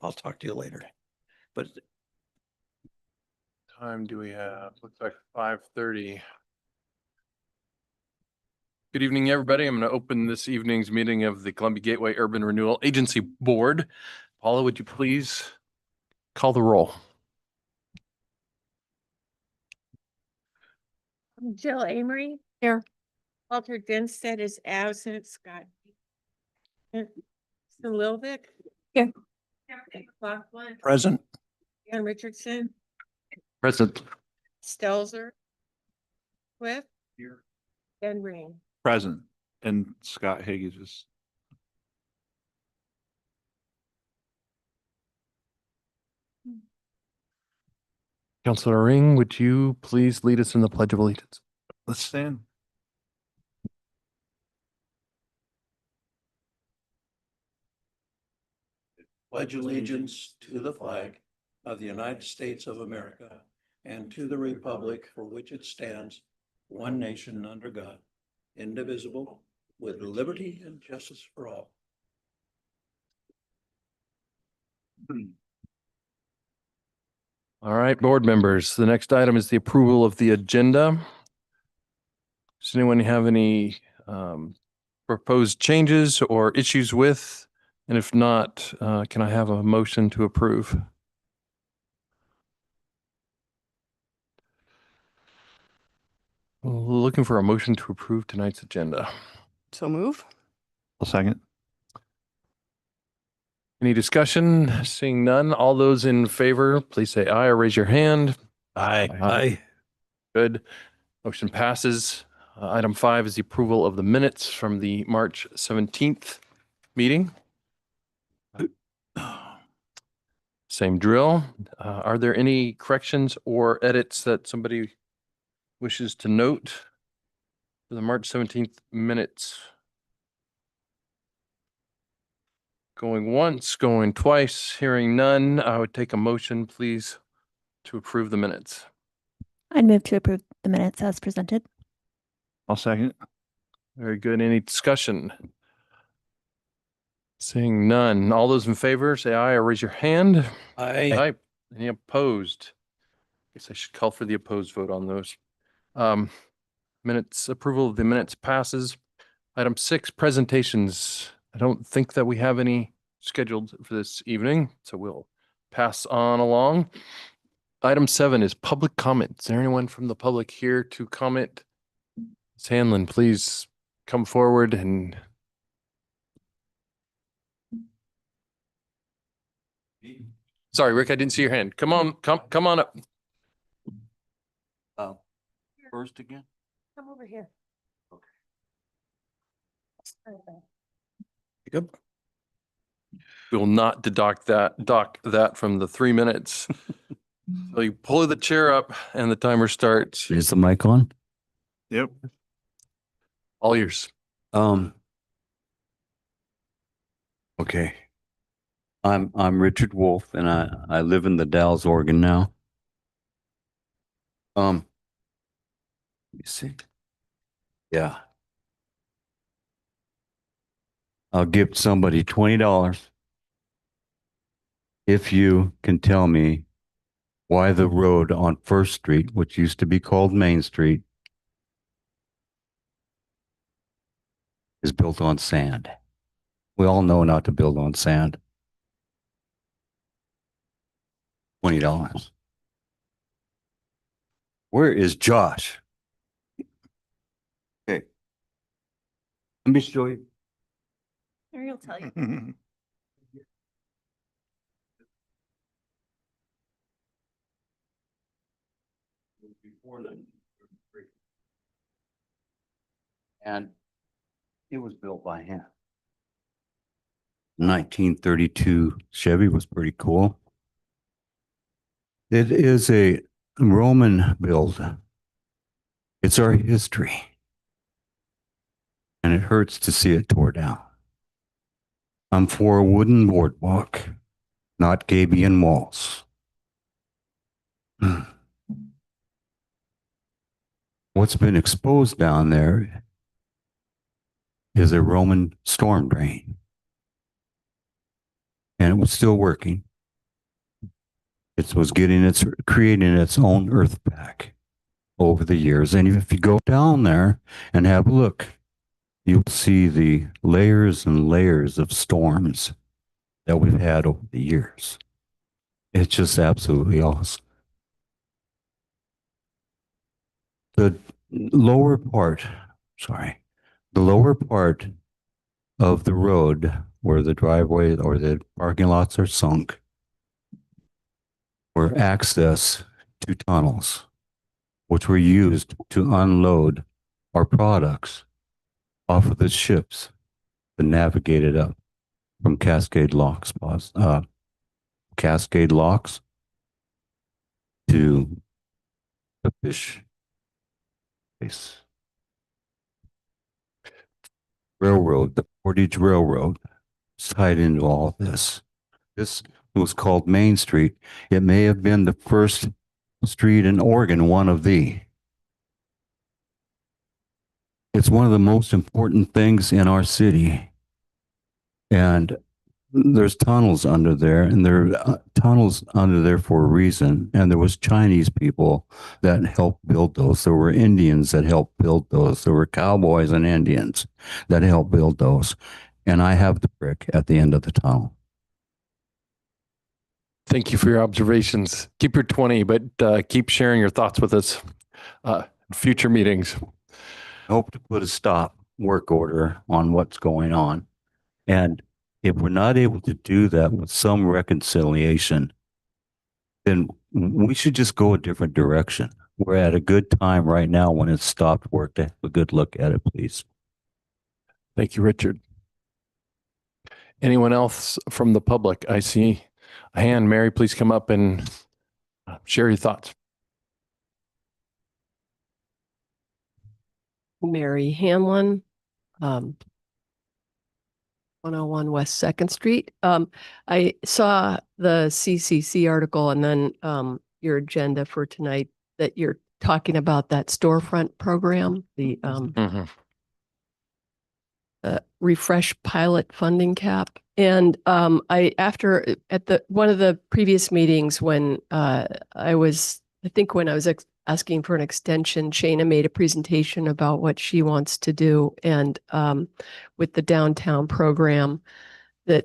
I'll talk to you later. But Time do we have? Looks like 5:30. Good evening, everybody. I'm going to open this evening's meeting of the Columbia Gateway Urban Renewal Agency Board. Paula, would you please call the roll? Jill Amory. Here. Walter Dinstead is absent. Scott Lilvik. Here. Laughlin. present, Ann Richardson. Present. Stelzer. Swift. Here. Ben Ring. Present, and Scott Higgs is. Councilor Ring, would you please lead us in the Pledge of Allegiance? Let's stand. pledge allegiance to the flag of the United States of America and to the republic for which it stands, one nation under God, indivisible, with liberty and justice for all. All right, board members, the next item is the approval of the agenda. Does anyone have any proposed changes or issues with? And if not, can I have a motion to approve? Looking for a motion to approve tonight's agenda. So move. A second. Any discussion? Seeing none, all those in favor, please say aye or raise your hand. Aye. Good. Motion passes. Item 5 is the approval of the minutes from the March 17th meeting. Same drill. Are there any corrections or edits that somebody wishes to note for the March 17th minutes? Going once, going twice, hearing none, I would take a motion, please, to approve the minutes. I'd move to approve the minutes as presented. I'll second. Very good. Any discussion? Seeing none. All those in favor, say aye or raise your hand. Aye. Aye. Any opposed? Guess I should call for the opposed vote on those. Minutes, approval of the minutes passes. Item 6, presentations. I don't think that we have any scheduled for this evening, so we'll pass on along. Item 7 is public comment. Is there anyone from the public here to comment? Ms. Hanlon, please come forward and sorry, Rick, I didn't see your hand. Come on, come on up. First again? Come over here. Good. We will not dock that from the 3 minutes. So you pull the chair up and the timer starts. Is the mic on? Yep. All yours. Okay. I'm Richard Wolf and I live in the Dalles, Oregon now. Let me see. Yeah. I'll give somebody $20 if you can tell me why the road on First Street, which used to be called Main Street, is built on sand. We all know not to build on sand. $20. Where is Josh? Okay. Let me show you. Mary will tell you. And it was built by hand. 1932 Chevy was pretty cool. It is a Roman build. It's our history. And it hurts to see it tore down. I'm for a wooden boardwalk, not gabion walls. What's been exposed down there is a Roman storm drain. And it was still working. It was creating its own earth pack over the years. And if you go down there and have a look, you'll see the layers and layers of storms that we've had over the years. It's just absolutely awesome. The lower part, the lower part of the road where the driveway or the parking lots are sunk were access to tunnels, which were used to unload our products off of the ships that navigated up from Cascade Locks to the fish place. Railroad, the Portage Railroad is tied into all this. This was called Main Street. It may have been the first street in Oregon, one of the. It's one of the most important things in our city. And there's tunnels under there, and there are tunnels under there for a reason. And there was Chinese people that helped build those. There were Indians that helped build those. There were cowboys and Indians that helped build those. And I have the brick at the end of the tunnel. Thank you for your observations. Keep your 20, but keep sharing your thoughts with us. Future meetings. I hope to put a stop work order on what's going on. And if we're not able to do that with some reconciliation, then we should just go a different direction. We're at a good time right now when it's stopped work to have a good look at it, please. Thank you, Richard. Anyone else from the public? I see a hand. Mary, please come up and share your thoughts. Mary Hanlon, 101 West 2nd Street. I saw the CCC article and then your agenda for tonight that you're talking about that storefront program, the refresh pilot funding cap. And I one of the previous meetings when I was asking for an extension, Shana made a presentation about what she wants to do and with the downtown program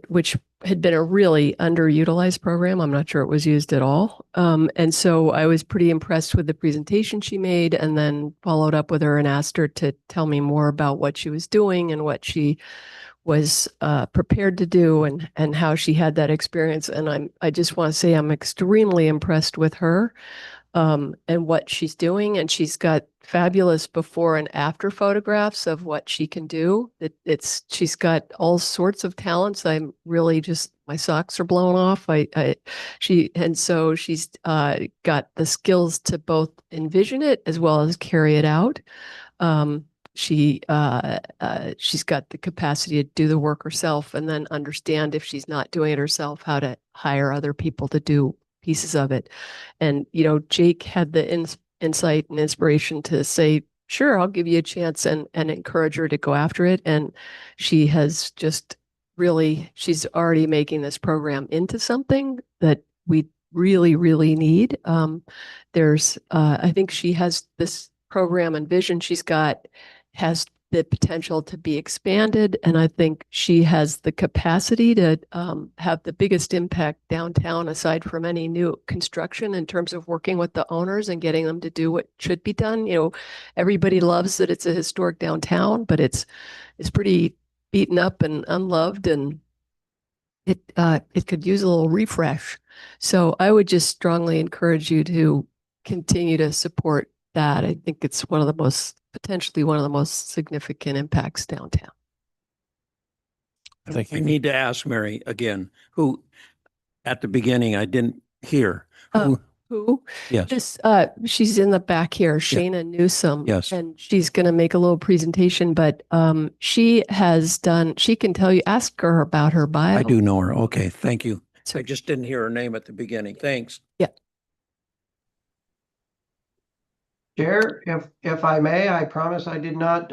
which had been a really underutilized program. I'm not sure it was used at all. And so I was pretty impressed with the presentation she made and then followed up with her and asked her to tell me more about what she was doing and what she was prepared to do and how she had that experience. And I just want to say I'm extremely impressed with her and what she's doing. And she's got fabulous before and after photographs of what she can do. She's got all sorts of talents. I'm really my socks are blown off. She's got the skills to both envision it as well as carry it out. She's got the capacity to do the work herself and then understand if she's not doing it herself, how to hire other people to do pieces of it. And, Jake had the insight and inspiration to say, sure, I'll give you a chance and encourage her to go after it. And she has just she's already making this program into something that we really, really need. I think she has this program and vision has the potential to be expanded. And I think she has the capacity to have the biggest impact downtown aside from any new construction in terms of working with the owners and getting them to do what should be done. Everybody loves that it's a historic downtown, but it's pretty beaten up and unloved and it could use a little refresh. So I would just strongly encourage you to continue to support that. I think it's potentially one of the most significant impacts downtown. Thank you. I need to ask Mary again, who at the beginning I didn't hear. Who? Yes. She's in the back here, Shana Newsom. Yes. And she's going to make a little presentation, but she can tell you, ask her about her bio. I do know her. Okay. Thank you. So I just didn't hear her name at the beginning. Thanks. yeah. Chair, if I may, I promise I did not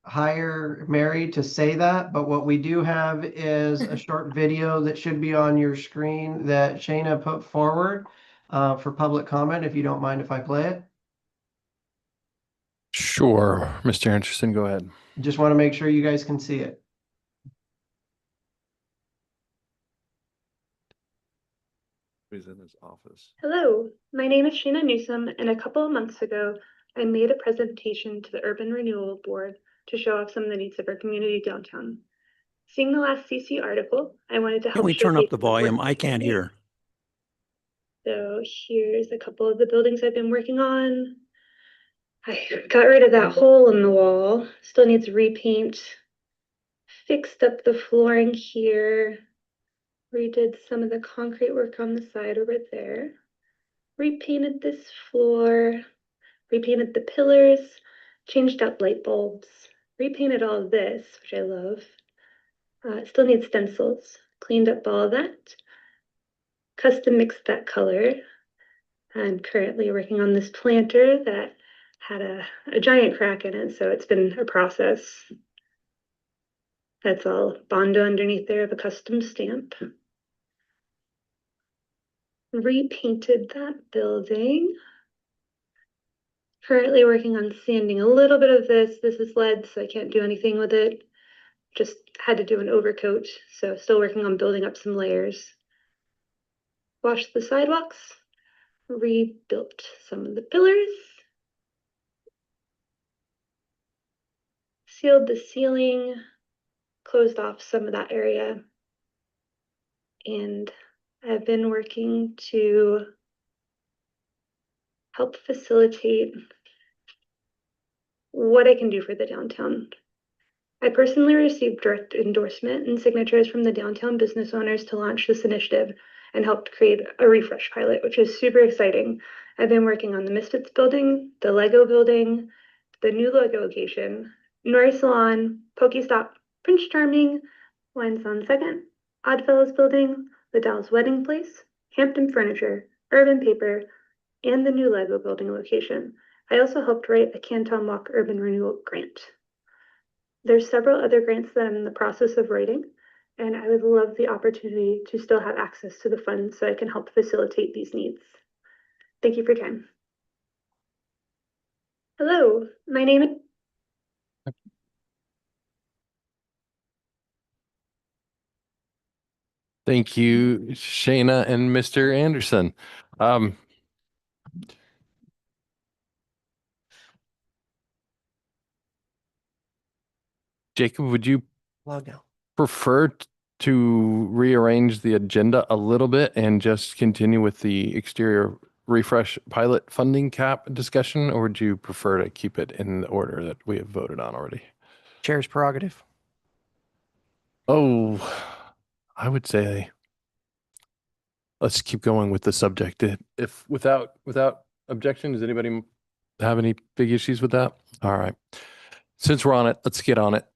hire Mary to say that, but what we do have is a short video that should be on your screen that Shayna put forward for public comment, if you don't mind if I play it. Sure, Mr. Anderson, go ahead. Just want to make sure you guys can see it. He's in his office. Hello, my name is Sheena Newsom, and a couple of months ago, I made a presentation to the Urban Renewal Board to show off some of the needs of our community downtown. Seeing the last CC article, I wanted to help. Can we turn up showcase the work volume? I we're can't doing. hear. So here's a couple of the buildings I've been working on. I got rid of that hole in the wall, still needs repaint. Fixed up the flooring here. Redid some of the concrete work on the side over there. Repainted this floor. Repainted the pillars. Changed out light bulbs. Repainted all of this, which I love. Still needs stencils. Cleaned up all of that. Custom mixed that color. I'm currently working on this planter that had a giant crack in it, so it's been a process. That's all Bondo underneath there of a custom stamp. Repainted that building. Currently working on sanding a little bit of this. This is lead, so I can't do anything with it. Just had to do an overcoat, so still working on building up some layers. Washed the sidewalks. Rebuilt some of the pillars. Sealed the ceiling. Closed off some of that area. And I've been working to help facilitate what I can do for the downtown. I personally received direct endorsement and signatures from the downtown business owners to launch this initiative and helped create a refresh pilot, which is super exciting. I've been working on the Misfits building, the Lego building, the new Lego location, Nori Salon, Pokestop, Prince Charming, Wines on Second, Oddfellows building, the Dalles Wedding Place, Hampton Furniture, Urban Paper, and the new Lego building location. I also helped write a Canton Walk Urban Renewal grant. There's several other grants that I'm in the process of writing, and I would love the opportunity to still have access to the funds so I can help facilitate these needs. Thank you for your time. Hello, my name is Thank you, Shayna and Mr. Anderson. Jacob, would you prefer to rearrange the agenda a little bit and just continue with the exterior refresh pilot funding cap discussion, or would you prefer to keep it in the order that we have voted on already? Chair's prerogative. Oh, I would say let's keep going with the subject. If without objection, does anybody have any big issues with that? All right. Since we're on it, let's get on it.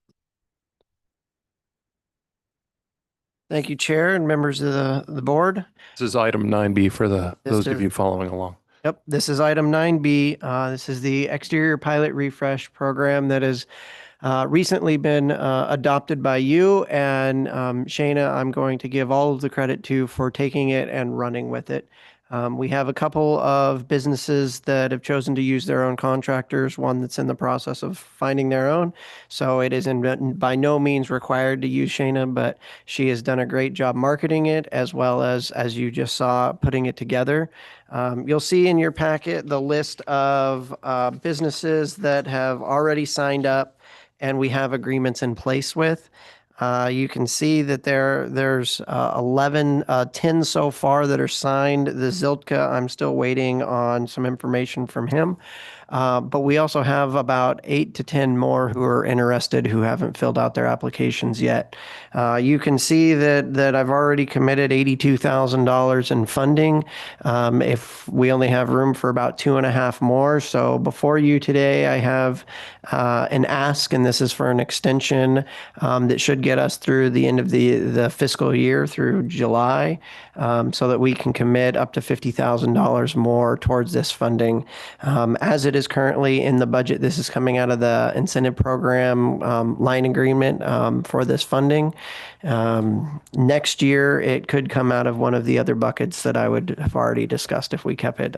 Thank you, Chair and members of the board. This is item 9B for those of is- you following along. Yep, this is item 9B. This is the exterior pilot refresh program that has recently been adopted by you. And Shayna, I'm going to give all of the credit to for taking it and running with it. We have a couple of businesses that have chosen to use their own contractors, one that's in the process of finding their own. So it is by no means required to use Shayna, but she has done a great job marketing it as well as you just saw, putting it together. You'll see in your packet the list of businesses that have already signed up and we have agreements in place with. You can see that there's 10 so far that are signed. The Ziltka, I'm still waiting on some information from him. But we also have about 8 to 10 more who are interested who haven't filled out their applications yet. You can see that I've already committed $82,000 in funding. If we only have room for about 2.5 more. So before you today, I have an ask, and this is for an extension that should get us through the end of the fiscal year through July, so that we can commit up to $50,000 more towards this funding. As it is is currently in the budget. This is coming out of the incentive program line agreement for this funding. Next year, it could come out of one of the other buckets that I would have already discussed if we kept it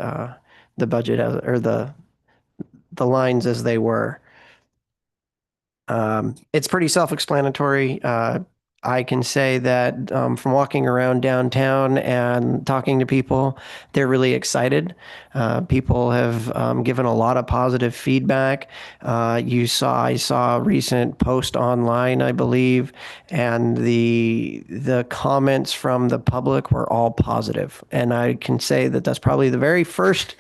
the budget or the lines as they were. It's pretty self-explanatory. I can say that from walking around downtown and talking to people, they're really excited. People have given a lot of positive feedback. I saw a recent post online, I believe, and the comments from the public were all positive. And I can say that that's probably the very first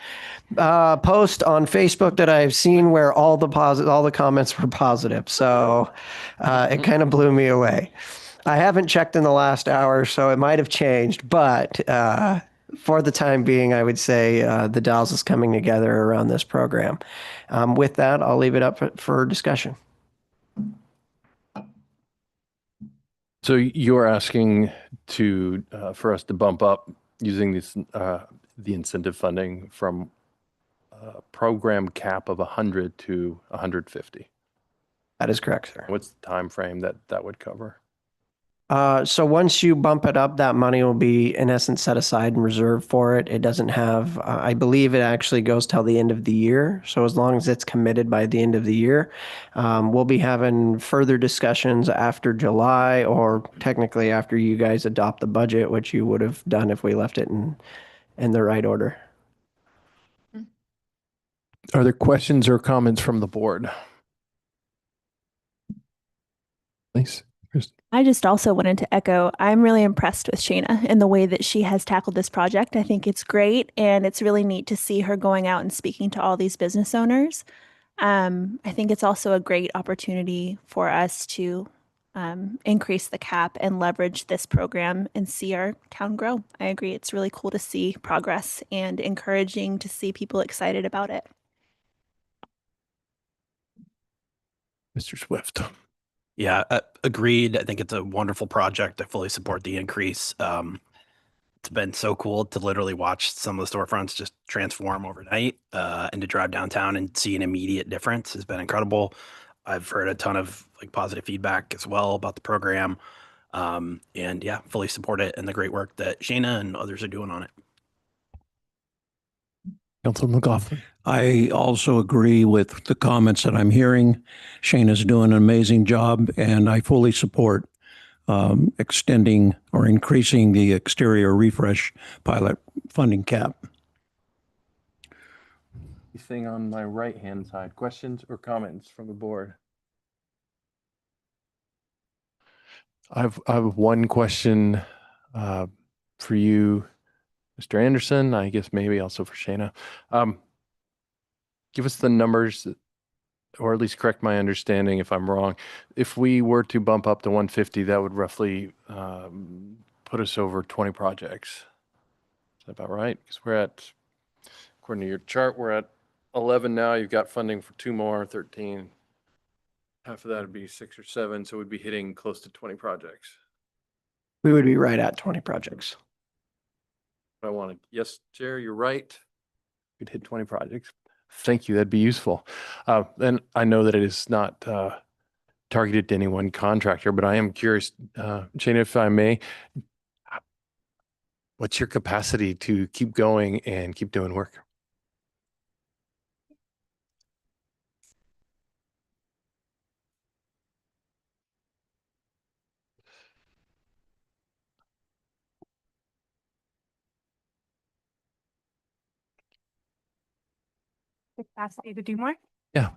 post on Facebook that I've seen where all the comments were positive. So it kind of blew me away. I haven't checked in the last hour, so it might have changed, but for the time being, I would say the Dalles is coming together around this program. With that, I'll leave it up for discussion. So you're asking for us to bump up using the incentive funding from a program cap of 100 to 150. That is correct, sir. What's the time frame that would cover? So once you bump it up, that money will be in essence set aside and reserved for it. It doesn't have, I believe it actually goes till the end of the year. So as long as it's committed by the end of the year, we'll be having further discussions after July, or technically after you guys adopt the budget, which you would have done if we left it in the right order. Are there questions or comments from the board? Please. I just also wanted to echo, I'm really impressed with Shayna in the way that she has tackled this project. I think it's great, and it's really neat to see her going out and speaking to all these business owners. I think it's also a great opportunity for us to increase the cap and leverage this program and see our town grow. I agree. It's really cool to see progress and encouraging to see people excited about it. Mr. Swift. Yeah, agreed. I think it's a wonderful project. I fully support the increase. It's been so cool to literally watch some of the storefronts just transform overnight, and to drive downtown and see an immediate difference has been incredible. I've heard a ton of positive feedback as well about the program. And yeah, fully support it and the great work that Shayna and others are doing on it. Councilor McLaughlin. I also agree with the comments that I'm hearing. Shayna's doing an amazing job, and I fully support extending or increasing the exterior refresh pilot funding cap. Anything on my right-hand side? Questions or comments from the board? I have one question for you, Mr. Anderson, I guess maybe also for Shayna. Give us the numbers, or at least correct my understanding if I'm wrong. If we were to bump up to 150, that would roughly put us over 20 projects. Is that about right? Because we're at, according to your chart, we're at 11 now. You've got funding for 2 more, 13. Half of that would be 6 or 7, so we'd be hitting close to 20 projects. We would be right at 20 projects. I wanted, yes, Chair, you're right. We'd hit 20 projects. Thank you. That'd be useful. And I know that it is not targeted to any one contractor, but I am curious, Shane, if I may, what's your capacity to keep going and keep doing work? The capacity to do more? Yeah.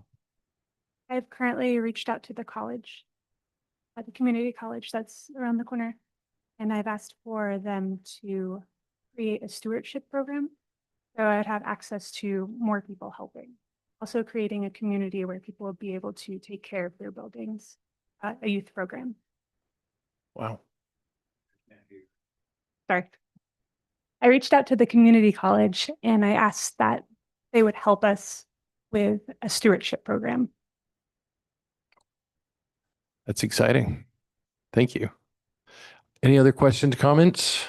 I've currently reached out to the college, the community college that's around the corner, and I've asked for them to create a stewardship program so I'd have access to more people helping. Also creating a community where people will be able to take care of their buildings, a youth program. Wow. Sorry. I reached out to the community college and I asked that they would help us with a stewardship program. That's exciting. Thank you. Any other questions, comments?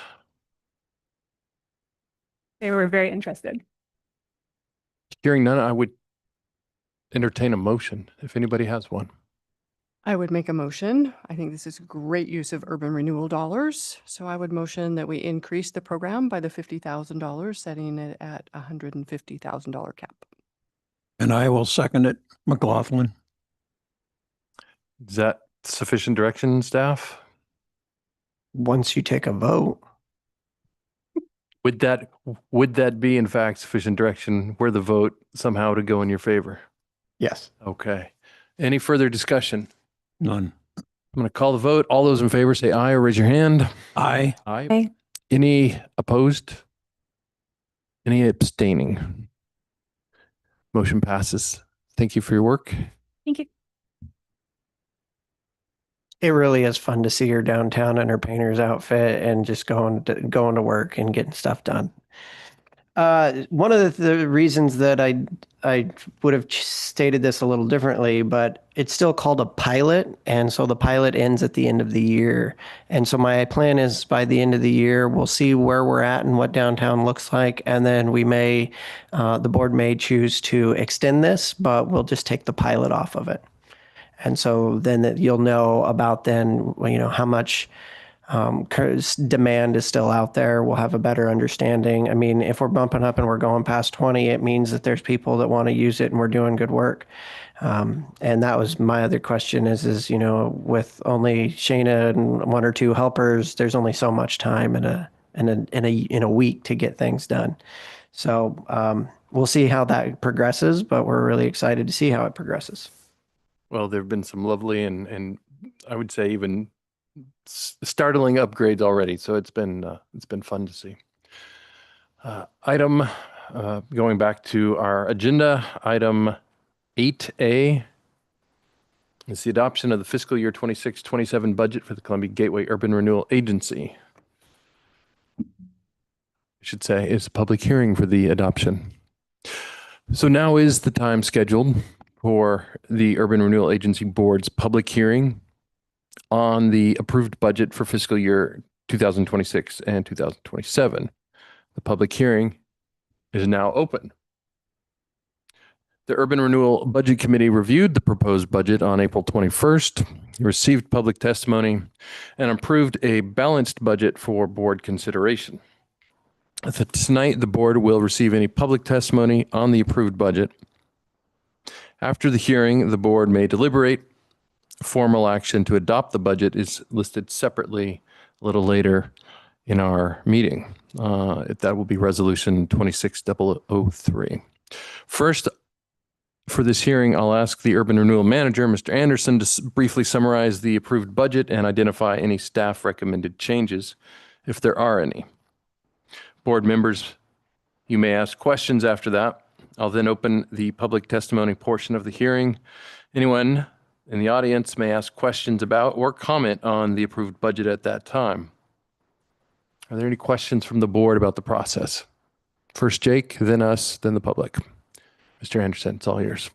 They were very interested. Hearing none, I would entertain a motion if anybody has one. I would make a motion. I think this is great use of urban renewal dollars. So I would motion that we increase the program by the $50,000, setting it at $150,000 cap. And I will second it. McLaughlin. Is that sufficient direction, staff? Once you take a vote, Would that be in fact sufficient direction were the vote somehow to go in your favor? yes. Okay. Any further discussion? None. I'm going to call the vote. All those in favor say aye or raise your hand. Aye. Aye. Aye. Any opposed? Any abstaining? Motion passes. Thank you for your work. Thank you. It really is fun to see her downtown in her painter's outfit and just going to work and getting stuff done. One of the reasons that I would have stated this a little differently, but it's still called a pilot, and so the pilot ends at the end of the year. And so my plan is by the end of the year, we'll see where we're at and what downtown looks like, and then we may, the board may choose to extend this, but we'll just take the pilot off of it. And so then you'll know about then, how much demand is still out there. We'll have a better understanding. I mean, if we're bumping up and we're going past 20, it means that there's people that want to use it and we're doing good work. And that was my other question is, with only Shayna and one or two helpers, there's only so much time in a week to get things done. So we'll see how that progresses, but we're really excited to see how it progresses. Well, there have been some lovely and I would say even startling upgrades already. So it's been fun to see. Going back to our agenda, item 8A is the adoption of the fiscal year 26-27 budget for the Columbia Gateway Urban Renewal Agency. I should say is a public hearing for the adoption. So now is the time scheduled for the Urban Renewal Agency Board's public hearing on the approved budget for fiscal year 2026 and 2027. The public hearing is now open. The Urban Renewal Budget Committee reviewed the proposed budget on April 21st, received public testimony, and approved a balanced budget for board consideration. Tonight, the board will receive any public testimony on the approved budget. After the hearing, the board may deliberate. Formal action to adopt the budget is listed separately a little later in our meeting. That will be resolution 26003. First, for this hearing, I'll ask the Urban Renewal Manager, Mr. Anderson, to briefly summarize the approved budget and identify any staff recommended changes, if there are any. Board members, you may ask questions after that. I'll then open the public testimony portion of the hearing. Anyone in the audience may ask questions about or comment on the approved budget at that time. Are there any questions from the board about the process? First Jake, then us, then the public. Mr. Anderson, it's all yours.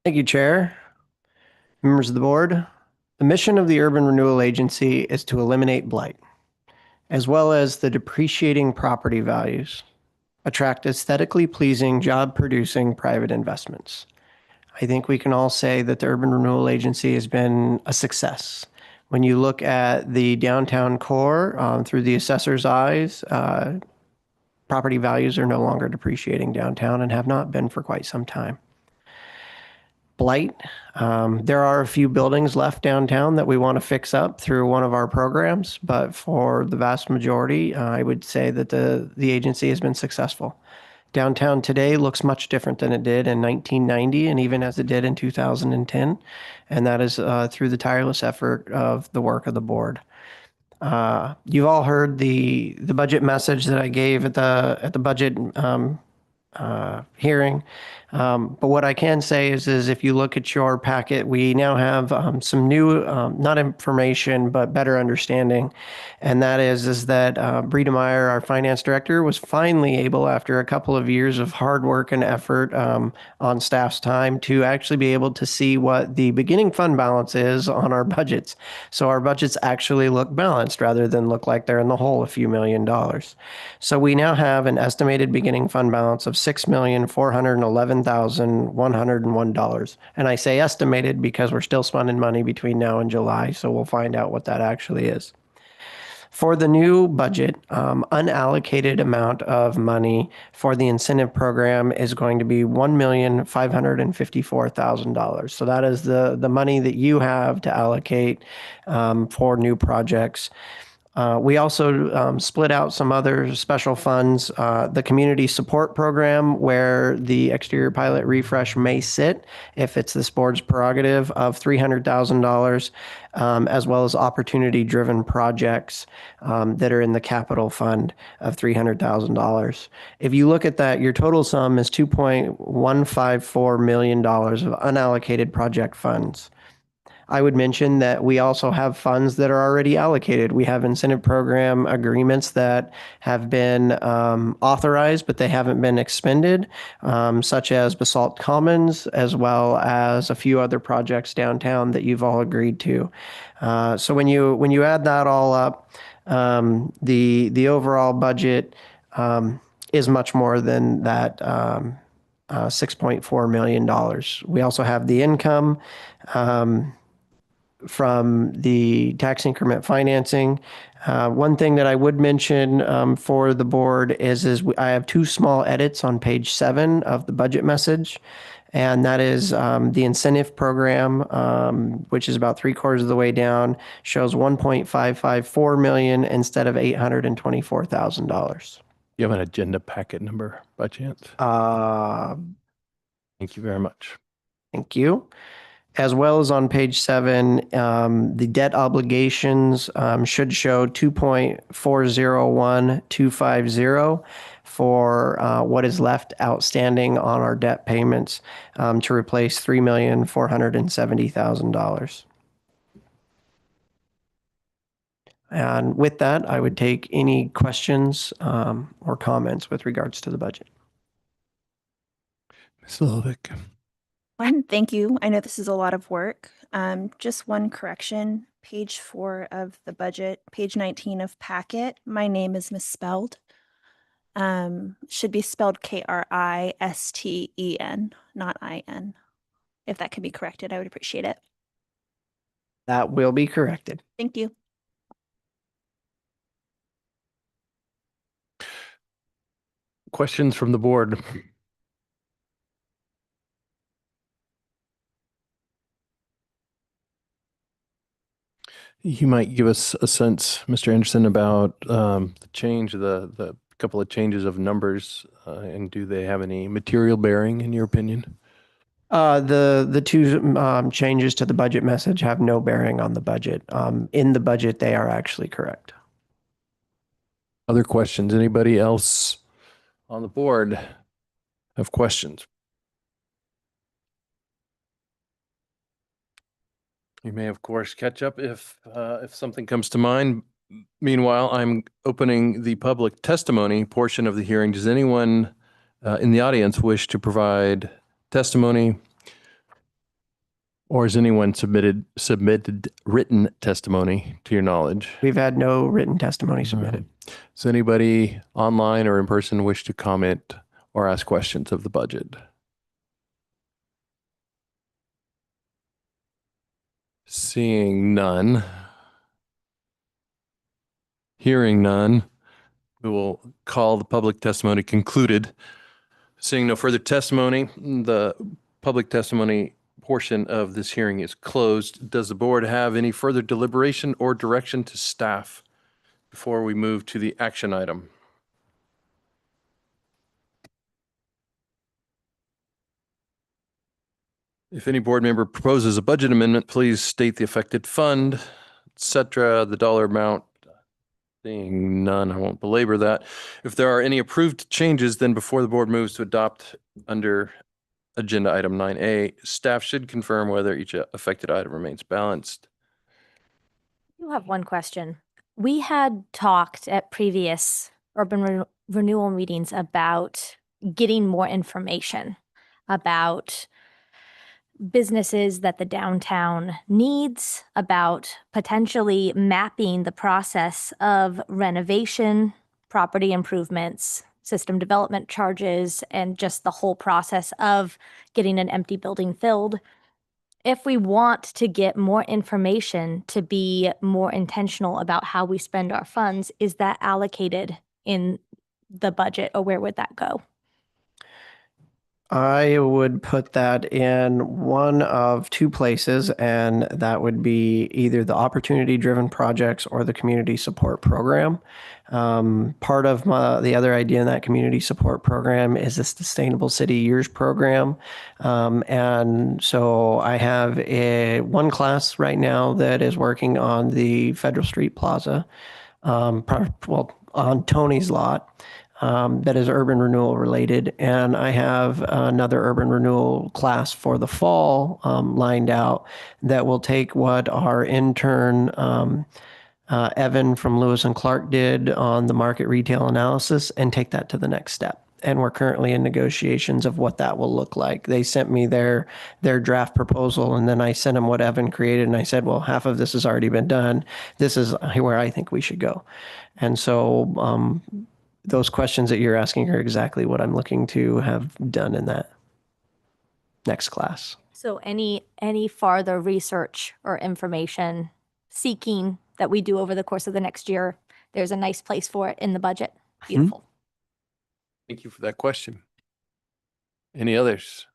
Thank you, Chair. Members of the board, the mission of the Urban Renewal Agency is to eliminate blight, as well as the depreciating property values, attract aesthetically pleasing, job-producing private investments. I think we can all say that the Urban Renewal Agency has been a success. When you look at the downtown core through the assessor's eyes, property values are no longer depreciating downtown and have not been for quite some time. Blight, there are a few buildings left downtown that we want to fix up through one of our programs, but for the vast majority, I would say that the agency has been successful. Downtown today looks much different than it did in 1990 and even as it did in 2010, and that is through the tireless effort of the work of the board. You've all heard the budget message that I gave at the budget hearing. But what I can say is if you look at your packet, we now have some new, not information, but better understanding. And that is that Brita Meyer, our finance director, was finally able, after a couple of years of hard work and effort on staff's time, to actually be able to see what the beginning fund balance is on our budgets. So our budgets actually look balanced rather than look like they're in the hole a few $1,000,000. So we now have an estimated beginning fund balance of $6,411,000. $1,101. And I say estimated because we're still spending money between now and July, so we'll find out what that actually is. For the new budget, unallocated amount of money for the incentive program is going to be $1,554,000. So that is the money that you have to allocate for new projects. We also split out some other special funds, the community support program where the exterior pilot refresh may sit if it's this board's prerogative of $300,000, as well as opportunity driven projects that are in the capital fund of $300,000. If you look at that, your total sum is $2.154 million of unallocated project funds. I would mention that we also have funds that are already allocated. We have incentive program agreements that have been authorized, but they haven't been expended, such as Basalt Commons, as well as a few other projects downtown that you've all agreed to. So when you add that all up, the overall budget is much more than that $6.4 million. We also have the income from the tax increment financing. One thing that I would mention for the board is I have two small edits on page 7 of the budget message, and that is the incentive program, which is about 3/4 of the way down, shows $1.554 million instead of $824,000. You have an agenda packet number by chance? Thank you very much. Thank you. As well as on page 7, the debt obligations should show 2.401250 for what is left outstanding on our debt payments to replace $3,470,000. And with that, I would take any questions or comments with regards to the budget. Ms. Lovick. Thank you. I know this is a lot of work. Just one correction. Page 4 of the budget, page 19 of packet, my name is misspelled. Should be spelled Kristen, not IN. If that could be corrected, I would appreciate it. That will be corrected. Thank you. Questions from the board? You might give us a sense, Mr. Anderson, about the change, the couple of changes of numbers, and do they have any material bearing in your opinion? The two changes to the budget message have no bearing on the budget. In the budget, they are actually correct. Other questions? Anybody else on the board have questions? You may, of course, catch up if something comes to mind. Meanwhile, I'm opening the public testimony portion of the hearing. Does anyone in the audience wish to provide testimony? Or has anyone submitted written testimony to your knowledge? We've had no written testimony submitted. Does anybody online or in person wish to comment or ask questions of the budget? Seeing none, hearing none, we will call the public testimony concluded. Seeing no further testimony, the public testimony portion of this hearing is closed. Does the board have any further deliberation or direction to staff before we move to the action item? If any board member proposes a budget amendment, please state the affected fund, etc., the dollar amount. Seeing none, I won't belabor that. If there are any approved changes, then before the board moves to adopt under agenda item 9A, staff should confirm whether each affected item remains balanced. You have one question. We had talked at previous urban renewal meetings about getting more information about businesses that the downtown needs, about potentially mapping the process of renovation, property improvements, system development charges and just the whole process of getting an empty building filled. If we want to get more information to be more intentional about how we spend our funds, is that allocated in the budget, or where would that go? I would put that in one of two places, and that would be either the opportunity-driven projects or the community support program. Part of the other idea in that community support program is the Sustainable City Years program. And so I have one class right now that is working on the Federal Street Plaza, on Tony's lot. That is urban renewal related. And I have another urban renewal class for the fall lined out that will take what our intern Evan from Lewis and Clark did on the market retail analysis and take that to the next step. And we're currently in negotiations of what that will look like. They sent me their draft proposal, and then I sent them what Evan created, and I said, well, half of this has already been done. This is where I think we should go. And so those questions that you're asking are exactly what I'm looking to have done in that next class. So any farther research or information seeking that we do over the course of the next year, there's a nice place for it in the budget. Beautiful. Thank you for that question. Any others?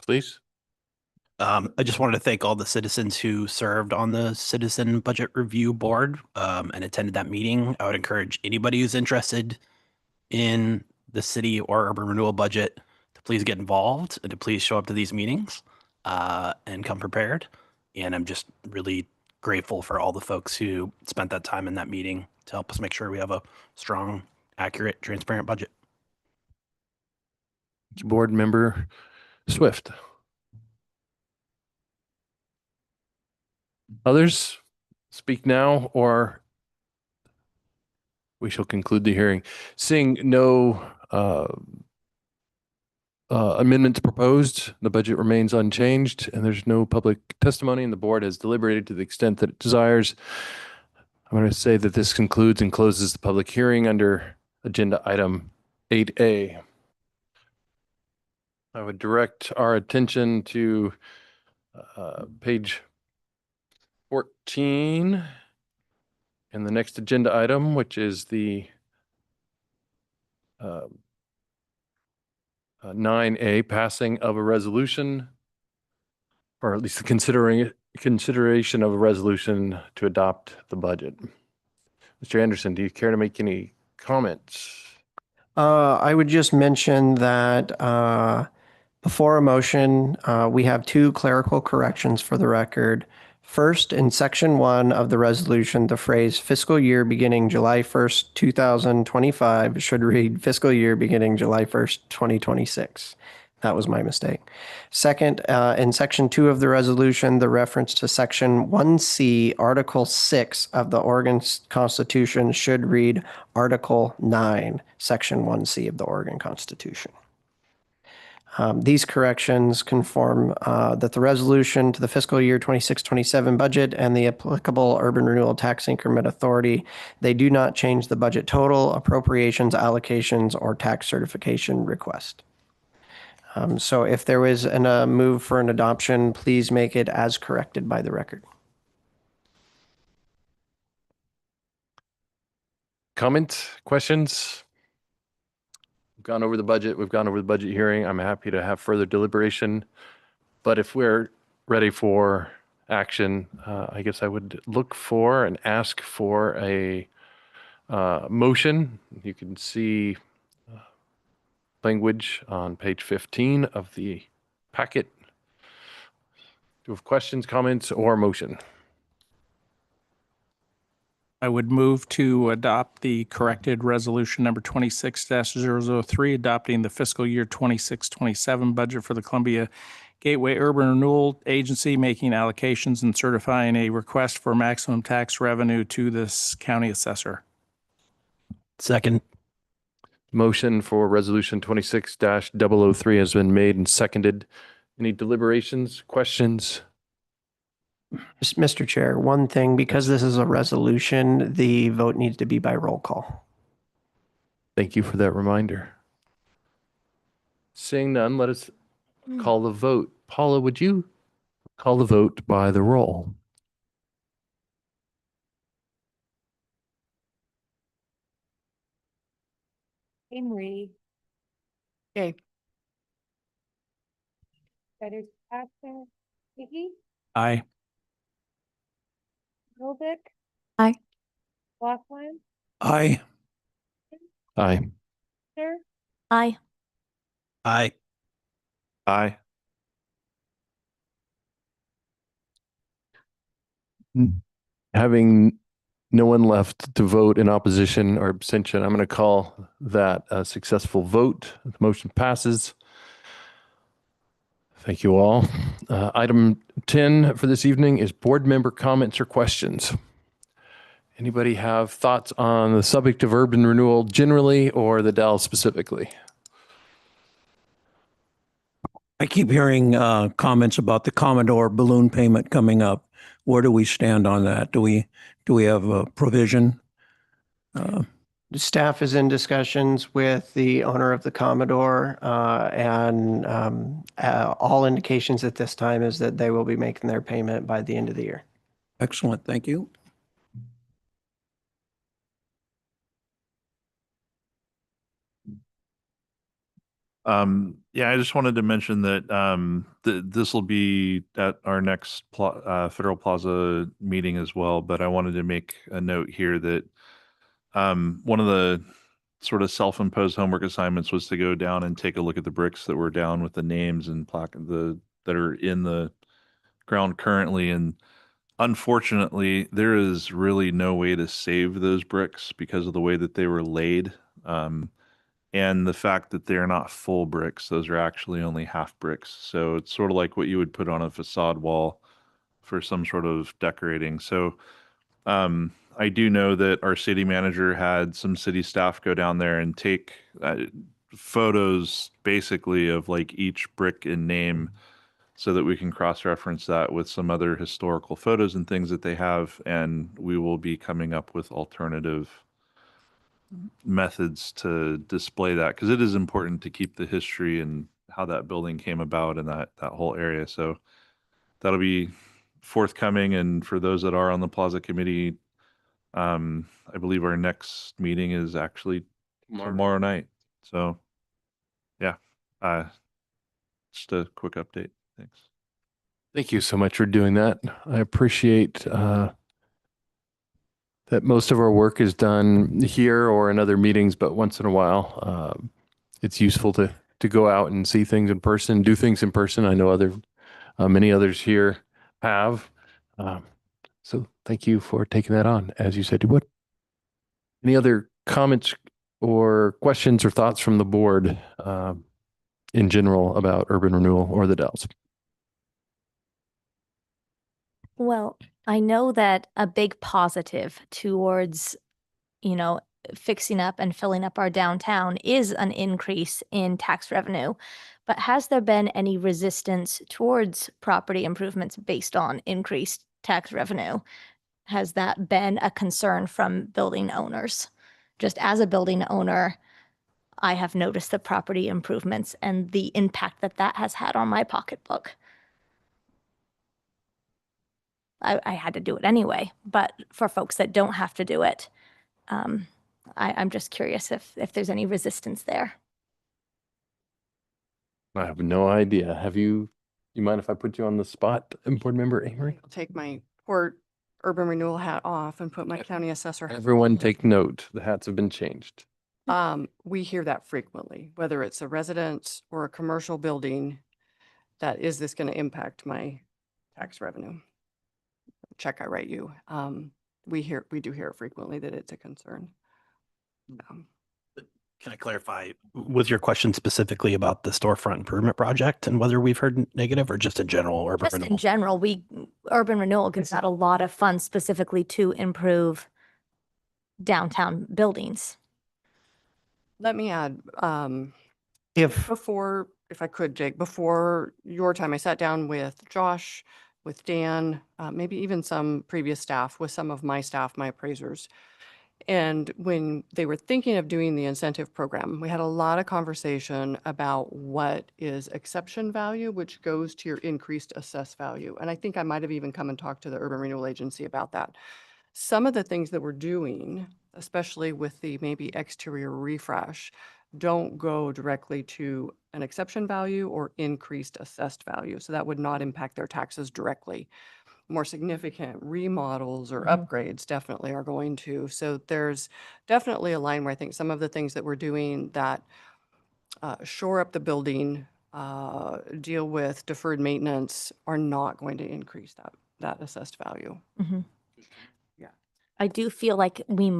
Please. I just wanted to thank all the citizens who served on the Citizen Budget Review Board and attended that meeting. I would encourage anybody who's interested in the city or urban renewal budget to please get involved and to please show up to these meetings and come prepared. And I'm just really grateful for all the folks who spent that time in that meeting to help us make sure we have a strong, accurate, transparent budget. Board Member Swift. Others speak now, or we shall conclude the hearing. Seeing no amendments proposed, the budget remains unchanged, and there's no public testimony, and the board has deliberated to the extent that it desires. I'm going to say that this concludes and closes the public hearing under agenda item 8A. I would direct our attention to page 14 and the next agenda item, which is the 9A, passing of a resolution, or at least the consideration of a resolution to adopt the budget. Mr. Anderson, do you care to make any comments? I would just mention that before a motion, we have two clerical corrections for the record. First, in section 1 of the resolution, the phrase fiscal year beginning July 1st, 2025 should read fiscal year beginning July 1st, 2026. That was my mistake. Second, in section 2 of the resolution, the reference to section 1C, article 6 of the Oregon Constitution should read article 9, section 1C of the Oregon Constitution. These corrections conform that the resolution to the fiscal year 26-27 budget and the applicable urban renewal tax increment authority, they do not change the budget total, appropriations, allocations, or tax certification request. So if there was a move for an adoption, please make it as corrected by the record. Comments, questions? We've gone over the budget. We've gone over the budget hearing. I'm happy to have further deliberation. But if we're ready for action, I guess I would look for and ask for a motion. You can see language on page 15 of the packet. Do you have questions, comments, or motion? I would move to adopt the corrected resolution number 26-003, adopting the fiscal year 26-27 budget for the Columbia Gateway Urban Renewal Agency, making allocations and certifying a request for maximum tax revenue to this county assessor. Second. Motion for resolution 26-003 has been made and seconded. Any deliberations, questions? Mr. Chair, one thing, because this is a resolution, the vote needs to be by roll call. Thank you for that reminder. Seeing none, let us call the vote. Paula, would you call the vote by the roll? Henry. Yay. That is Pastor Hickey, Aye. Novick. Aye. Laughlin, Aye. Aye. Sir, Aye. Aye. Aye. Having no one left to vote in opposition or abstention, I'm going to call that a successful vote. The motion passes. Thank you all. Item 10 for this evening is board member comments or questions. Anybody have thoughts on the subject of urban renewal generally or the Dalles specifically? I keep hearing comments about the Commodore balloon payment coming up. Where do we stand on that? Do we have a provision? The staff is in discussions with the owner of the Commodore, and all indications at this time is that they will be making their payment by the end of the year. Excellent, thank you. Yeah, I just wanted to mention that this will be at our next Federal Plaza meeting as well. But I wanted to make a note here that one of the sort of self-imposed homework assignments was to go down and take a look at the bricks that were down with the names and plaque that are in the ground currently. And unfortunately, there is really no way to save those bricks because of the way that they were laid. And the fact that they're not full bricks, those are actually only half bricks. So it's sort of like what you would put on a facade wall for some sort of decorating. So I do know that our city manager had some city staff go down there and take photos basically of like each brick and name so that we can cross-reference that with some other historical photos and things that they have. And we will be coming up with alternative methods to display that because it is important to keep the history and how that building came about and that whole area. So that'll be forthcoming. And for those that are on the Plaza Committee, I believe our next meeting is actually tomorrow night. So yeah, just a quick update. Thanks. Thank you so much for doing that. I appreciate that most of our work is done here or in other meetings, but once in a while, it's useful to go out and see things in person, do things in person. I know many others here have. So thank you for taking that on, as you said you would. Any other comments or questions or thoughts from the board in general about urban renewal or the Dalles? Well, I know that a big positive towards, fixing up and filling up our downtown is an increase in tax revenue. But has there been any resistance towards property improvements based on increased tax revenue? Has that been a concern from building owners? Just as a building owner, I have noticed the property improvements and the impact that that has had on my pocketbook. I had to do it anyway, but for folks that don't have to do it, I'm just curious if there's any resistance there. I have no idea. You mind if I put you on the spot, board member Amory? I'll take my port urban renewal hat off and put my county assessor. hat Everyone on. take note. The hats have been changed. We hear that frequently, whether it's a residence or a commercial building, that is this going to impact my tax revenue? Check I write you. We do hear it frequently that it's a concern. Can I clarify, was your question specifically about the storefront improvement project and whether we've heard negative or just in general urban Just renewal? in general, urban renewal gives out a lot of funds specifically to improve downtown buildings. Let me add, If if I could, Jake, before your time, I sat down with Josh, with Dan, maybe even some previous staff, with some of my staff, my appraisers. And when they were thinking of doing the incentive program, we had a lot of conversation about what is exception value, which goes to your increased assessed value. And I think I might have even come and talked to the Urban Renewal Agency about that. Some of the things that we're doing, especially with the maybe exterior refresh, don't go directly to an exception value or increased assessed value. So that would not impact their taxes directly. More significant remodels or upgrades definitely are going to. So there's definitely a line where I think some of the things that we're doing that shore up the building, deal with deferred maintenance are not going to increase that assessed value. Mhm. Yeah. I do feel like there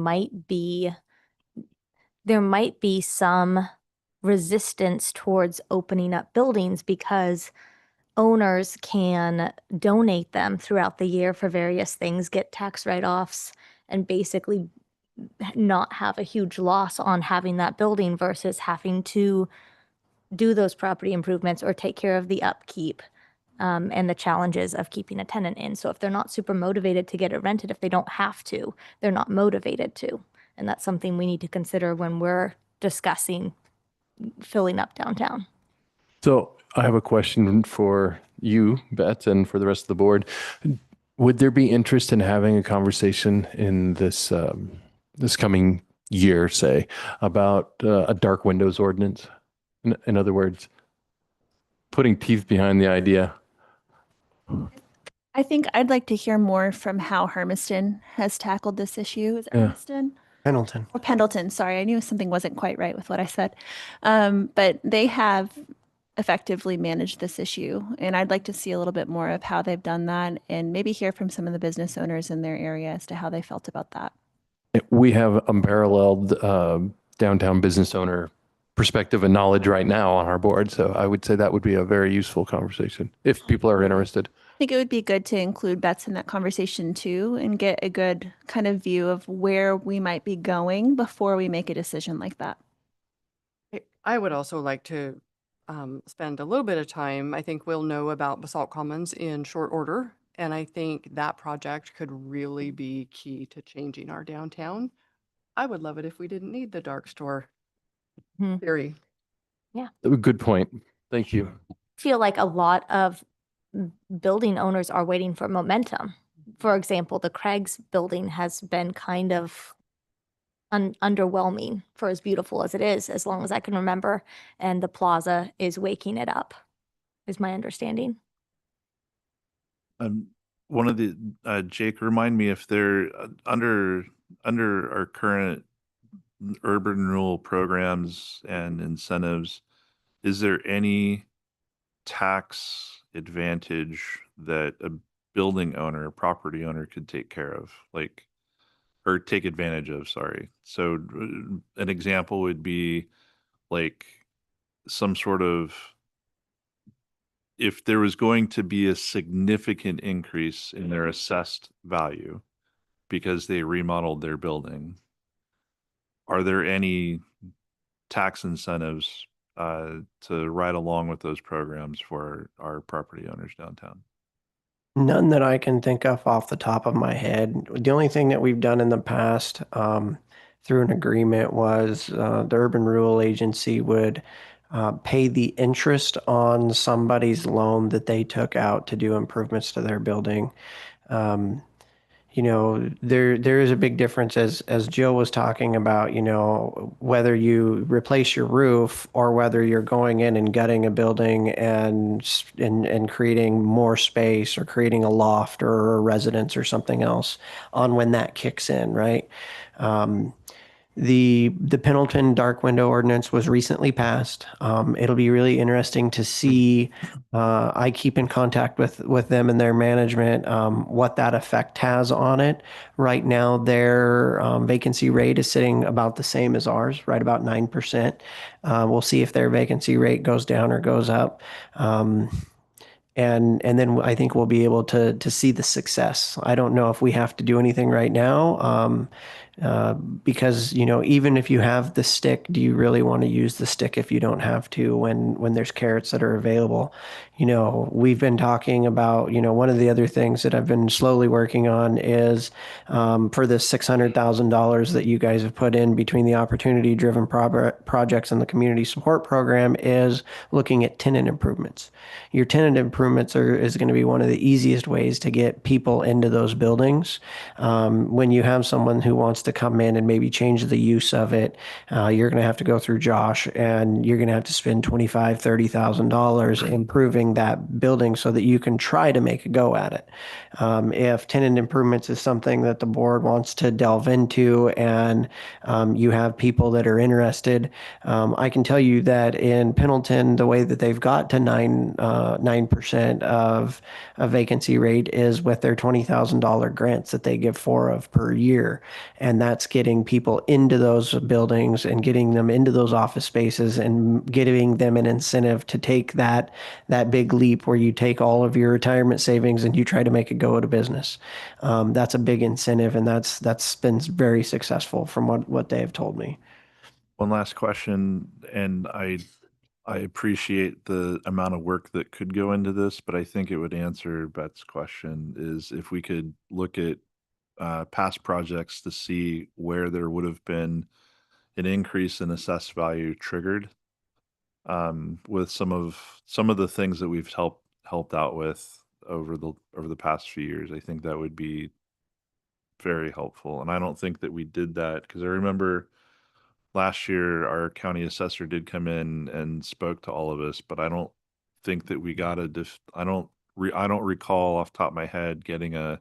might be some resistance towards opening up buildings because owners can donate them throughout the year for various things, get tax write-offs, and basically not have a huge loss on having that building versus having to do those property improvements or take care of the upkeep and the challenges of keeping a tenant in. So if they're not super motivated to get it rented, if they don't have to, they're not motivated to. And that's something we need to consider when we're discussing filling up downtown. So I have a question for you, Beth, and for the rest of the board. Would there be interest in having a conversation in this this coming year, say, about a dark windows ordinance? In other words, putting teeth behind the idea. I think I'd like to hear more from how Hermiston has tackled this issue. Is it Yeah. Hermiston? Pendleton. Or Pendleton, sorry. I knew something wasn't quite right with what I said. But they have effectively managed this issue. And I'd like to see a little bit more of how they've done that and maybe hear from some of the business owners in their area as to how they felt about that. We have unparalleled downtown business owner perspective and knowledge right now on our board. So I would say that would be a very useful conversation if people are interested. I think it would be good to include Bets in that conversation too and get a good kind of view of where we might be going before we make a decision like that. I would also like to spend a little bit of time. I think we'll know about Basalt Commons in short order. And I think that project could really be key to changing our downtown. I would love it if we didn't need the dark store theory. Good point. Thank you. Feel like a lot of building owners are waiting for momentum. For example, the Craig's building has been kind of underwhelming for as beautiful as it is, as long as I can remember. And the plaza is waking it up, is my understanding. One of the Jake, remind me if they're under our current urban renewal programs and incentives, is there any tax advantage that a building owner, property owner could take care of, like, or take advantage of, sorry. So an example would be like some sort of, if there was going to be a significant increase in their assessed value because they remodeled their building, are there any tax incentives to ride along with those programs for our property owners downtown? None that I can think of off the top of my head. The only thing that we've done in the past through an agreement was the Urban Renewal Agency would pay the interest on somebody's loan that they took out to do improvements to their building. You know, there is a big difference as Jill was talking about, you know, whether you replace your roof or whether you're going in and gutting a building and creating more space or creating a loft or a residence or something else on when that kicks in, right? The Pendleton dark window ordinance was recently passed. It'll be really interesting to see. I keep in contact with them and their management, what that effect has on it. Right now, their vacancy rate is sitting about the same as ours, right about 9%. We'll see if their vacancy rate goes down or goes up. And then I think we'll be able to see the success. I don't know if we have to do anything right now. Because, even if you have the stick, do you really want to use the stick if you don't have to when there's carrots that are available? We've been talking about, one of the other things that I've been slowly working on is for this $600,000 that you guys have put in between the opportunity-driven projects and the community support program is looking at tenant improvements. Your tenant improvements is going to be one of the easiest ways to get people into those buildings. When you have someone who wants to come in and maybe change the use of it, you're going to have to go through Josh, and you're going to have to spend $25,000, $30,000 improving that building so that you can try to make a go at it. If tenant improvements is something that the board wants to delve into, and you have people that are interested, I can tell you that in Pendleton, the way that they've got to 9% of a vacancy rate is with their $20,000 grants that they give 4 of per year. And that's getting people into those buildings and getting them into those office spaces and giving them an incentive to take that big leap where you take all of your retirement savings and you try to make it go at a business. That's a big incentive, and that's been very successful from what they have told me. One last question, and I appreciate the amount of work that could go into this, but I think it would answer Beth's question, is if we could look at past projects to see where there would have been an increase in assessed value triggered, with some of the things that we've helped out with over the past few years. I think that would be very helpful. And I don't think that we did that, because I remember last year our county assessor did come in and spoke to all of us, but I don't think that we got I don't recall off the top of my head getting a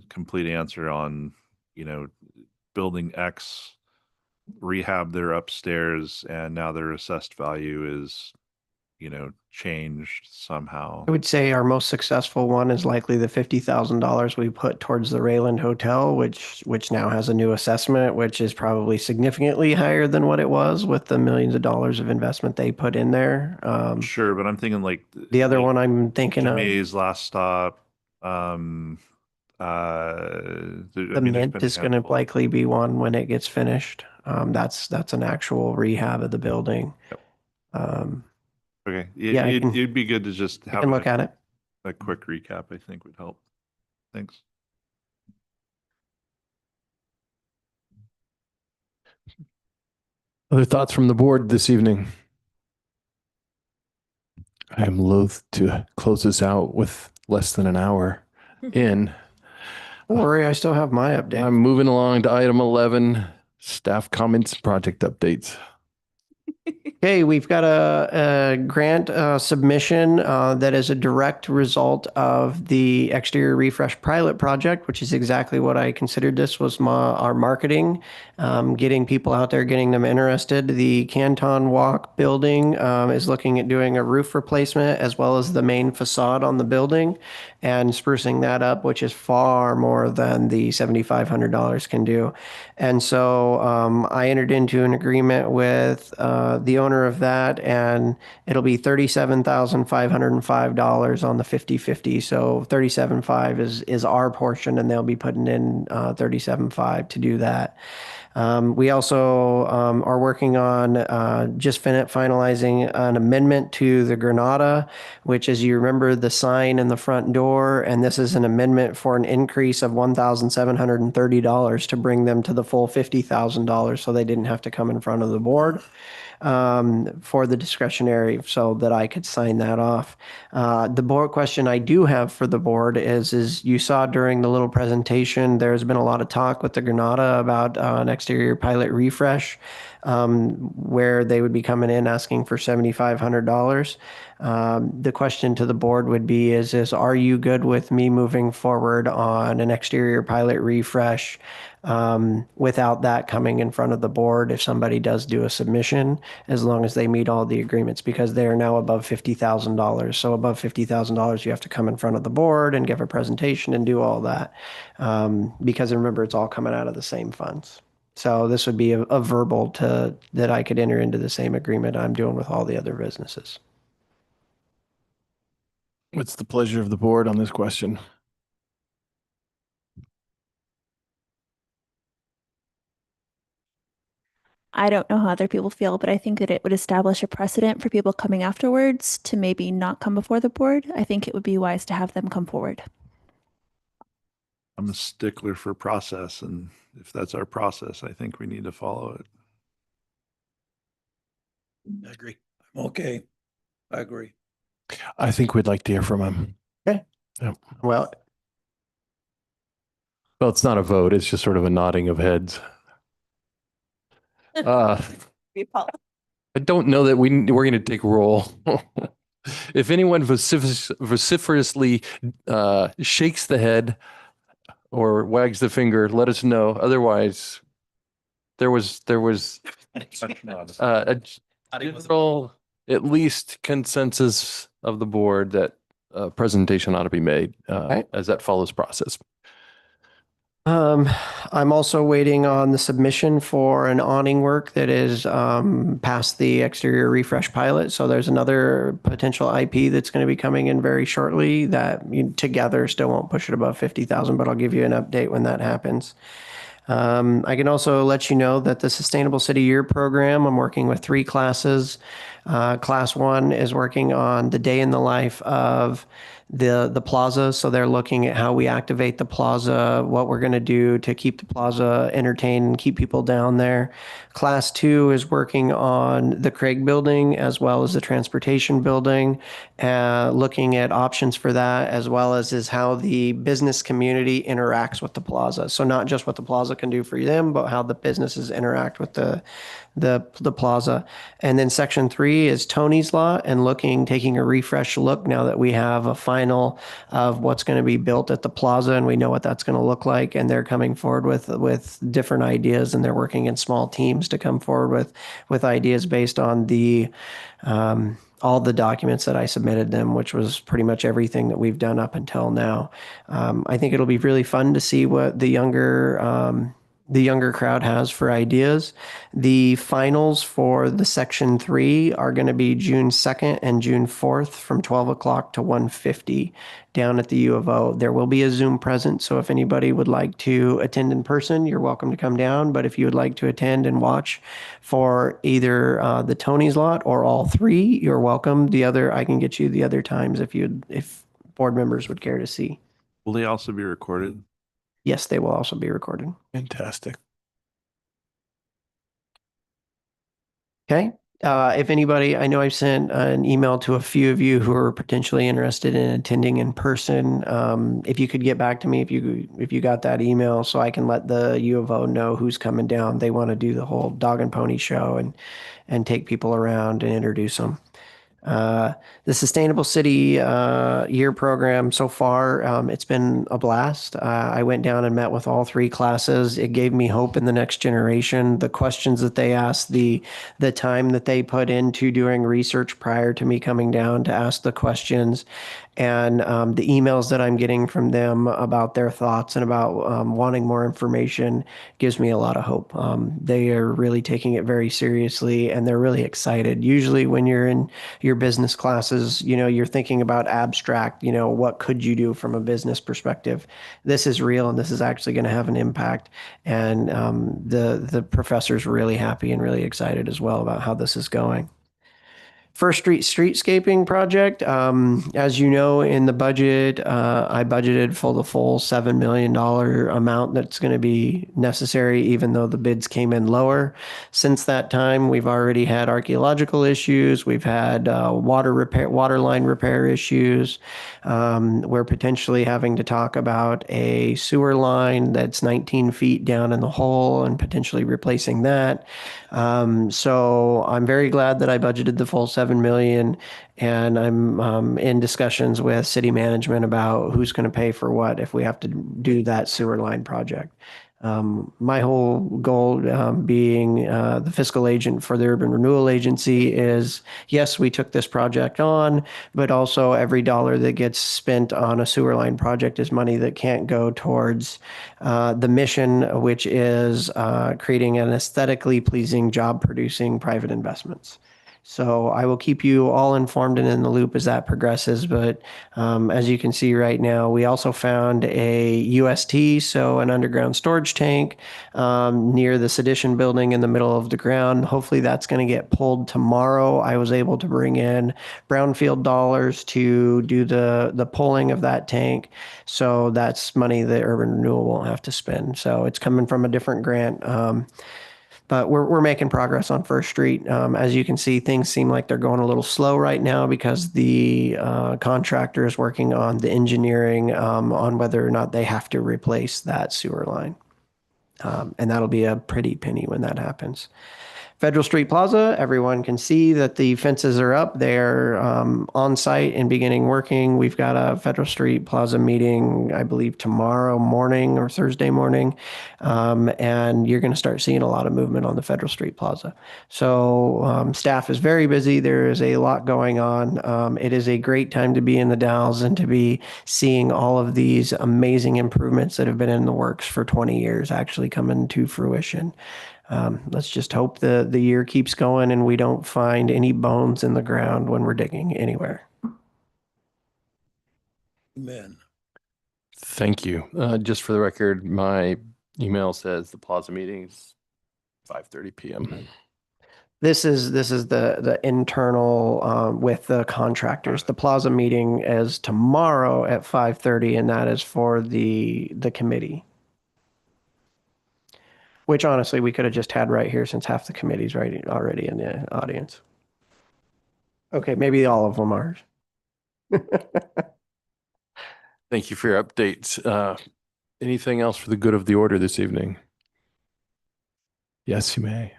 complete answer on, building X rehab their upstairs and now their assessed value is, changed somehow. I would say our most successful one is likely the $50,000 we put towards the Rayland Hotel, which now has a new assessment, which is probably significantly higher than what it was with the millions of dollars of investment they put in there. Sure, but I'm thinking like The other one I'm thinking of, Jimmy's Last Stop. the Mint is going to likely be one when it gets finished. That's an actual rehab of the building. Yep. Okay. Yeah, It'd be good to just I have can look at it. a quick recap, I think would help. Thanks. Other thoughts from the board this evening? I am loath to close this out with less than an hour in. Don't worry, I still have my update. I'm moving along to item 11, staff comments, project updates. Okay, we've got a grant submission that is a direct result of the exterior refresh pilot project, which is exactly what I considered this was our marketing, getting people out there, getting them interested. The Canton Walk building is looking at doing a roof replacement as well as the main facade on the building and sprucing that up, which is far more than the $7,500 can do. And so I entered into an agreement with the owner of that, and it'll be $37,505 on the 50/50. So $37,500 is our portion, and they'll be putting in $37,500 to do that. We also are working on just finalizing an amendment to the Granada, which, as you remember, the sign in the front door, and this is an amendment for an increase of $1,730 to bring them to the full $50,000, so they didn't have to come in front of the board for the discretionary, so that I could sign that off. The board question I do have for the board is you saw during the little presentation, there's been a lot of talk with the Granada about an exterior pilot refresh, where they would be coming in asking for $7,500. The question to the board would be, are you good with me moving forward on an exterior pilot refresh without that coming in front of the board if somebody does do a submission, as long as they meet all the agreements, because they are now above $50,000. So above $50,000, you have to come in front of the board and give a presentation and do all that. Because remember, it's all coming out of the same funds. So this would be a verbal that I could enter into the same agreement I'm doing with all the other businesses. What's the pleasure of the board on this question? I don't know how other people feel, but I think that it would establish a precedent for people coming afterwards to maybe not come before the board. I think it would be wise to have them come forward. I'm a stickler for process, and if that's our process, I think we need to follow it. I agree. I'm okay. I agree. I think we'd like to hear from him. Well, Well, it's not a vote. It's just sort of a nodding of heads. I don't know that we're going to take roll. If anyone vociferously shakes the head or wags the finger, let us know. Otherwise, there was a general, at least consensus of the board that a presentation ought to be made as that follows process. I'm also waiting on the submission for an awning work that is past the exterior refresh pilot. So there's another potential IP that's going to be coming in very shortly that together still won't push it above 50,000, but I'll give you an update when that happens. I can also let you know that the Sustainable City Year program, I'm working with 3 classes. Class 1 is working on the day in the life of the plaza. So they're looking at how we activate the plaza, what we're going to do to keep the plaza entertained and keep people down there. Class 2 is working on the Craig building as well as the transportation building, looking at options for that, as well as is how the business community interacts with the plaza. So not just what the plaza can do for them, but how the businesses interact with the plaza. And then section 3 is Tony's lot and taking a refresh look now that we have a final of what's going to be built at the plaza and we know what that's going to look like. And they're coming forward with different ideas, and they're working in small teams to come forward with ideas based on all the documents that I submitted them, which was pretty much everything that we've done up until now. I think it'll be really fun to see what the younger crowd has for ideas. The finals for the section 3 are going to be June 2nd and June 4th from 12 o'clock to 1:50 down at the U of O. There will be a Zoom present, so if anybody would like to attend in person, you're welcome to come down. But if you would like to attend and watch for either the Tony's lot or all 3, you're welcome. I can get you the other times if board members would care to see. Will they also be recorded? Yes, they will also be recorded. Fantastic. Okay. If anybody, I know I've sent an email to a few of you who are potentially interested in attending in person. If you could get back to me if you got that email, so I can let the U of O know who's coming down. They want to do the whole dog and pony show and take people around and introduce them. The Sustainable City Year program so far, it's been a blast. I went down and met with all 3 classes. It gave me hope in the next generation. The questions that they asked, the time that they put into doing research prior to me coming down to ask the questions, and the emails that I'm getting from them about their thoughts and about wanting more information gives me a lot of hope. They are really taking it very seriously, and they're really excited. Usually when you're in your business classes, you're thinking about abstract, what could you do from a business perspective? This is real, and this is actually going to have an impact. And the professor's really happy and really excited as well about how this is going. First Street streetscaping project. As you know, in the budget, I budgeted for the full $7 million amount that's going to be necessary, even though the bids came in lower. Since that time, we've already had archaeological issues. We've had water line repair issues. We're potentially having to talk about a sewer line that's 19 feet down in the hole and potentially replacing that. So I'm very glad that I budgeted the full $7 million, and I'm in discussions with city management about who's going to pay for what if we have to do that sewer line project. My whole goal being the fiscal agent for the Urban Renewal Agency is, yes, we took this project on, but also every dollar that gets spent on a sewer line project is money that can't go towards the mission, which is creating an aesthetically pleasing, job-producing private investments. So I will keep you all informed and in the loop as that progresses. But as you can see right now, we also found a UST, so an underground storage tank near the Sedition building in the middle of the ground. Hopefully that's going to get pulled tomorrow. I was able to bring in brownfield dollars to do the pulling of that tank. So that's money that Urban Renewal won't have to spend. So it's coming from a different grant. But we're making progress on First Street. As you can see, things seem like they're going a little slow right now because the contractor is working on the engineering on whether or not they have to replace that sewer line. And that'll be a pretty penny when that happens. Federal Street Plaza, everyone can see that the fences are up. They're on site and beginning working. We've got a Federal Street Plaza meeting, I believe, tomorrow morning or Thursday morning. And you're going to start seeing a lot of movement on the Federal Street Plaza. So staff is very busy. There is a lot going on. It is a great time to be in the Dalles and to be seeing all of these amazing improvements that have been in the works for 20 years actually coming to fruition. Let's just hope the year keeps going and we don't find any bones in the ground when we're digging anywhere. Amen. Thank you. Just for the record, my email says the plaza meeting is 5:30 p.m. This is the internal with the contractors. The plaza meeting is tomorrow at 5:30, and that is for the committee. Which honestly, we could have just had right here since half the committee's right already in the audience. Okay, maybe all of them are. Thank you for your updates. Anything else for the good of the order this evening? Yes, you may.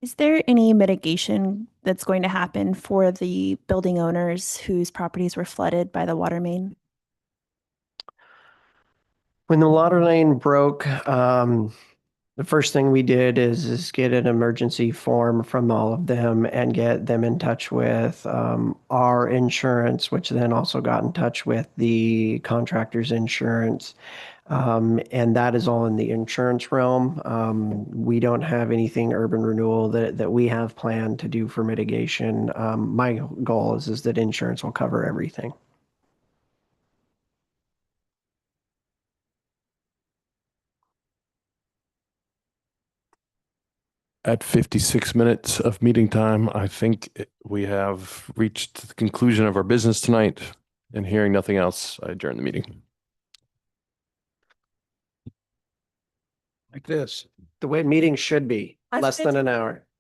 Is there any mitigation that's going to happen for the building owners whose properties were flooded by the water main? When the water lane broke, the first thing we did is get an emergency form from all of them and get them in touch with our insurance, which then also got in touch with the contractor's insurance. And that is all in the insurance realm. We don't have anything Urban Renewal that we have planned to do for mitigation. My goal is that insurance will cover everything. At 56 minutes of meeting time, I think we have reached the conclusion of our business tonight. And hearing nothing else, I adjourn the meeting. Like this. The way meetings should be, less than an hour.